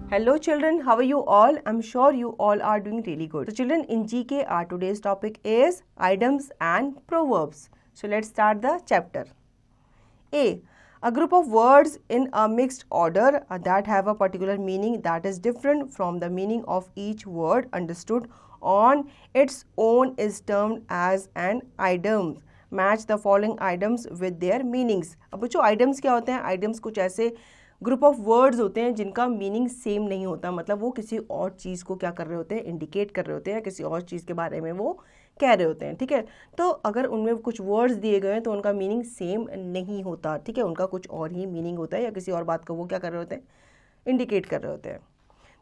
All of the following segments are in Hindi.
Hello children, how are you all? I'm sure you all are doing really good. So children, in GK our today's topic is idioms and proverbs. So let's start the chapter. A group of words in a mixed order that have a particular meaning that is different from the meaning of each word understood on its own is termed as an idiom. Match the following items with their meanings. अब बच्चों आइडम्स क्या होते हैं? आइडम्स कुछ ऐसे ग्रुप ऑफ वर्ड्स होते हैं जिनका मीनिंग सेम नहीं होता, मतलब वो किसी और चीज़ को क्या कर रहे होते हैं, इंडिकेट कर रहे होते हैं, किसी और चीज़ के बारे में वो कह रहे होते हैं। ठीक है, तो अगर उनमें कुछ वर्ड्स दिए गए हैं तो उनका मीनिंग सेम नहीं होता। ठीक है, उनका कुछ और ही मीनिंग होता है या किसी और बात को वो क्या कर रहे होते हैं, इंडिकेट कर रहे होते हैं।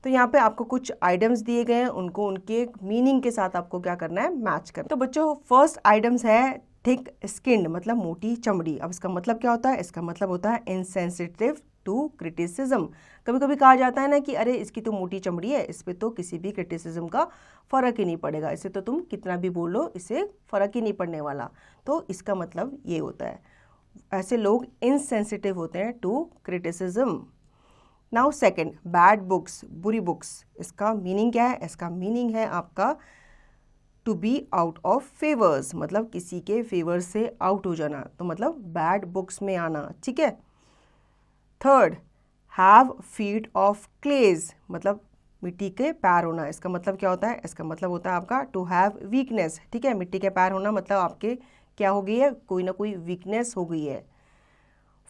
तो यहाँ पे आपको कुछ आइटम्स दिए गए हैं, उनको उनके मीनिंग के साथ आपको क्या करना है, मैच करना। तो बच्चों फर्स्ट आइटम्स है थिक स्किन्ड, मतलब मोटी चमड़ी। अब इसका मतलब क्या होता है? इसका मतलब होता है इनसेंसिटिव टू क्रिटिसिज्म। कभी कभी कहा जाता है ना कि अरे इसकी तो मोटी चमड़ी है, इस पे तो किसी भी क्रिटिसिज्म का फ़र्क ही नहीं पड़ेगा, इसे तो तुम कितना भी बोलो इसे फ़र्क ही नहीं पड़ने वाला। तो इसका मतलब ये होता है, ऐसे लोग इनसेंसिटिव होते हैं to criticism. Now second, bad books, बुरी बुक्स। इसका मीनिंग क्या है? इसका मीनिंग है आपका to be out of favours, मतलब किसी के फेवर से आउट हो जाना, तो मतलब बैड बुक्स में आना। ठीक है। थर्ड, हैव फीट ऑफ क्लेज, मतलब मिट्टी के पैर होना। इसका मतलब क्या होता है? इसका मतलब होता है आपका टू हैव वीकनेस। ठीक है, मिट्टी के पैर होना मतलब आपके क्या हो गई है, कोई ना कोई वीकनेस हो गई है।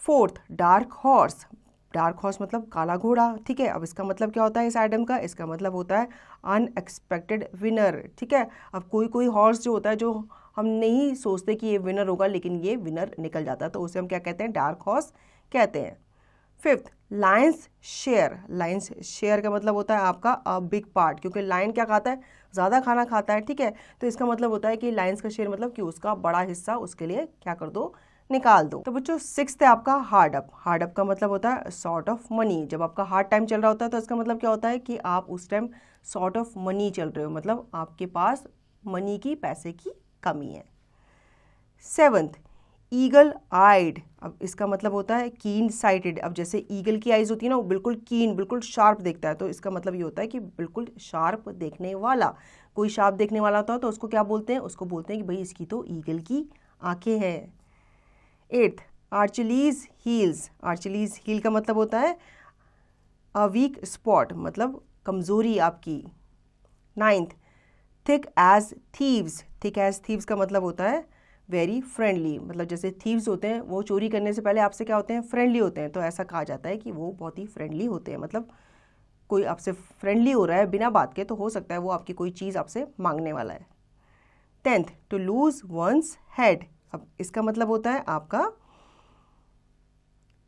Fourth, dark horse, dark horse मतलब काला घोड़ा। ठीक है, अब इसका मतलब क्या होता है इस आइटम का? इसका मतलब होता है अनएक्सपेक्टेड विनर। ठीक है, अब कोई कोई हॉर्स जो होता है जो हम नहीं सोचते कि ये विनर होगा, लेकिन ये विनर निकल जाता है, तो उसे हम क्या कहते हैं? डार्क हॉर्स कहते हैं। Fifth, Lions share. Lions share का मतलब होता है आपका अ बिग पार्ट, क्योंकि लायन क्या खाता है? ज़्यादा खाना खाता है। ठीक है, तो इसका मतलब होता है कि लायंस का शेयर मतलब कि उसका बड़ा हिस्सा उसके लिए क्या कर दो, निकाल दो। तो बच्चों सिक्स्थ है आपका हार्ड अप। हार्ड अप का मतलब होता है सॉर्ट ऑफ मनी। जब आपका हार्ड टाइम चल रहा होता है तो इसका मतलब क्या होता है कि आप उस टाइम सॉर्ट ऑफ मनी चल रहे हो, मतलब आपके पास मनी की, पैसे की कमी है। सेवंथ, ईगल आइड। अब इसका मतलब होता है कीन साइटेड। अब जैसे ईगल की आइज होती है ना, वो बिल्कुल कीन, बिल्कुल शार्प देखता है, तो इसका मतलब ये होता है कि बिल्कुल शार्प देखने वाला। कोई शार्प देखने वाला होता है तो उसको क्या बोलते हैं? उसको बोलते हैं कि भाई इसकी तो ईगल की आंखें हैं। Eighth, Achilles heels. Achilles heel का मतलब होता है अ वीक स्पॉट, मतलब कमज़ोरी आपकी। Ninth, thick as thieves. Thick as thieves का मतलब होता है वेरी फ्रेंडली, मतलब जैसे थीव्स होते हैं वो चोरी करने से पहले आपसे क्या होते हैं? फ्रेंडली होते हैं, तो ऐसा कहा जाता है कि वो बहुत ही फ्रेंडली होते हैं, मतलब कोई आपसे फ्रेंडली हो रहा है बिना बात के, तो हो सकता है वो आपकी कोई चीज़ आपसे मांगने वाला है। Tenth, to lose one's head. अब इसका मतलब होता है आपका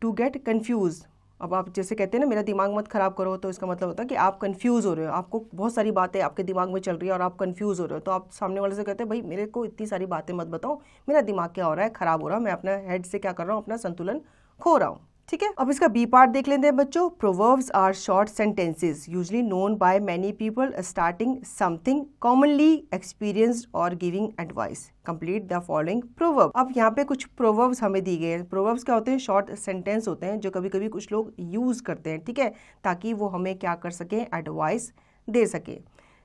टू गेट कन्फ्यूज। अब आप जैसे कहते हैं ना मेरा दिमाग मत खराब करो, तो इसका मतलब होता है कि आप कंफ्यूज हो रहे हो, आपको बहुत सारी बातें आपके दिमाग में चल रही है और आप कंफ्यूज हो रहे हो, तो आप सामने वाले से कहते हैं भाई मेरे को इतनी सारी बातें मत बताओ, मेरा दिमाग क्या हो रहा है, खराब हो रहा है, मैं अपना हेड से क्या कर रहा हूँ, अपना संतुलन खो रहा हूँ। ठीक है, अब इसका बी पार्ट देख लेते हैं बच्चों। Proverbs are short sentences usually known by many people starting something commonly experienced और giving advice. Complete the following proverb. अब यहाँ पे कुछ प्रोवर्ब्स हमें दी गए हैं। प्रोवर्ब्स क्या होते हैं? शॉर्ट सेंटेंस होते हैं जो कभी कभी कुछ लोग यूज करते हैं, ठीक है, ताकि वो हमें क्या कर सकें, एडवाइस दे सके।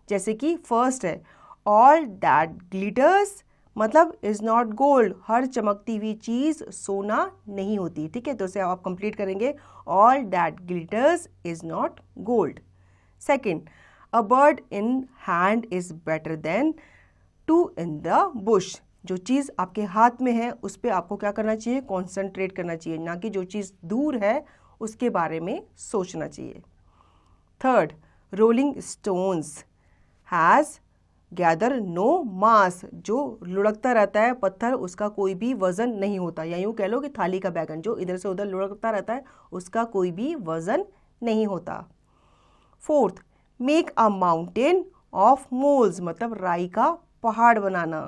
जैसे कि फर्स्ट है, ऑल दैट ग्लिटर्स मतलब इज नॉट गोल्ड। हर चमकती हुई चीज सोना नहीं होती। ठीक है, तो इसे आप कंप्लीट करेंगे, all that glitters is not gold. Second, a bird in hand is better than two in the bush. जो चीज़ आपके हाथ में है उस पर आपको क्या करना चाहिए? कॉन्सेंट्रेट करना चाहिए, ना कि जो चीज़ दूर है उसके बारे में सोचना चाहिए। Third, rolling stones has gather no moss. जो लुढ़कता रहता है पत्थर, उसका कोई भी वजन नहीं होता, या यूँ कह लो कि थाली का बैगन जो इधर से उधर लुढ़कता रहता है उसका कोई भी वजन नहीं होता। Fourth, make a mountain of moles मतलब राई का पहाड़ बनाना।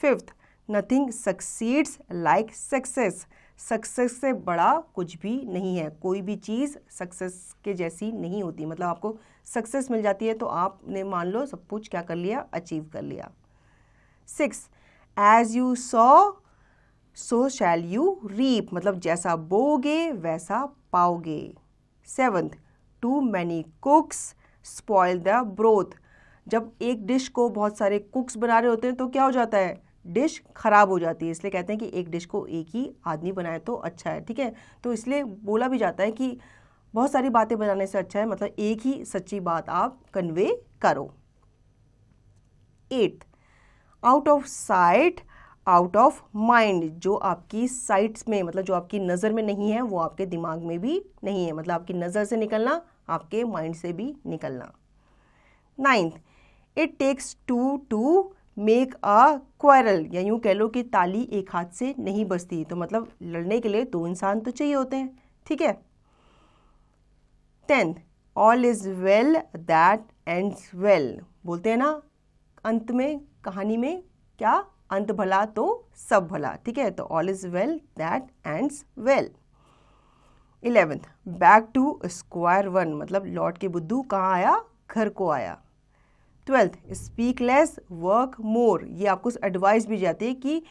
Fifth, nothing succeeds like success. Success से बड़ा कुछ भी नहीं है, कोई भी चीज़ सक्सेस के जैसी नहीं होती, मतलब आपको सक्सेस मिल जाती है तो आपने मान लो सब कुछ क्या कर लिया, अचीव कर लिया। Six, as you sow so shall you reap मतलब जैसा बोगे वैसा पाओगे। Seventh, too many cooks spoil the broth. जब एक डिश को बहुत सारे कुक्स बना रहे होते हैं तो क्या हो जाता है, डिश खराब हो जाती है। इसलिए कहते हैं कि एक डिश को एक ही आदमी बनाए तो अच्छा है, ठीक है। तो इसलिए बोला भी जाता है कि बहुत सारी बातें बनाने से अच्छा है, मतलब एक ही सच्ची बात आप कन्वे करो। 8, out of sight out of mind. जो आपकी साइट्स में, मतलब जो आपकी नज़र में नहीं है वो आपके दिमाग में भी नहीं है, मतलब आपकी नज़र से निकलना, आपके माइंड से भी निकलना। 9, it takes two to make a quarrel, या यूँ कह लो कि ताली एक हाथ से नहीं बजती। तो मतलब लड़ने के लिए 2 इंसान तो चाहिए होते हैं, ठीक है। 10, all is well that ends well. बोलते हैं ना अंत में, कहानी में क्या, अंत भला तो सब भला, ठीक है। तो all is well that ends well. 11, back to square one, मतलब लौट के बुद्धू कहाँ आया, घर को आया। 12, स्पीक लेस वर्क मोर। ये आपको एडवाइस भी जाती है कि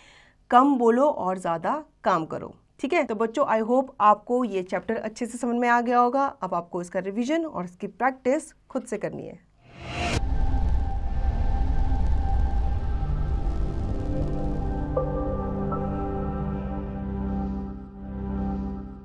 कम बोलो और ज़्यादा काम करो, ठीक है। तो बच्चों, आई होप आपको ये चैप्टर अच्छे से समझ में आ गया होगा। अब आपको इसका रिवीजन और इसकी प्रैक्टिस खुद से करनी है।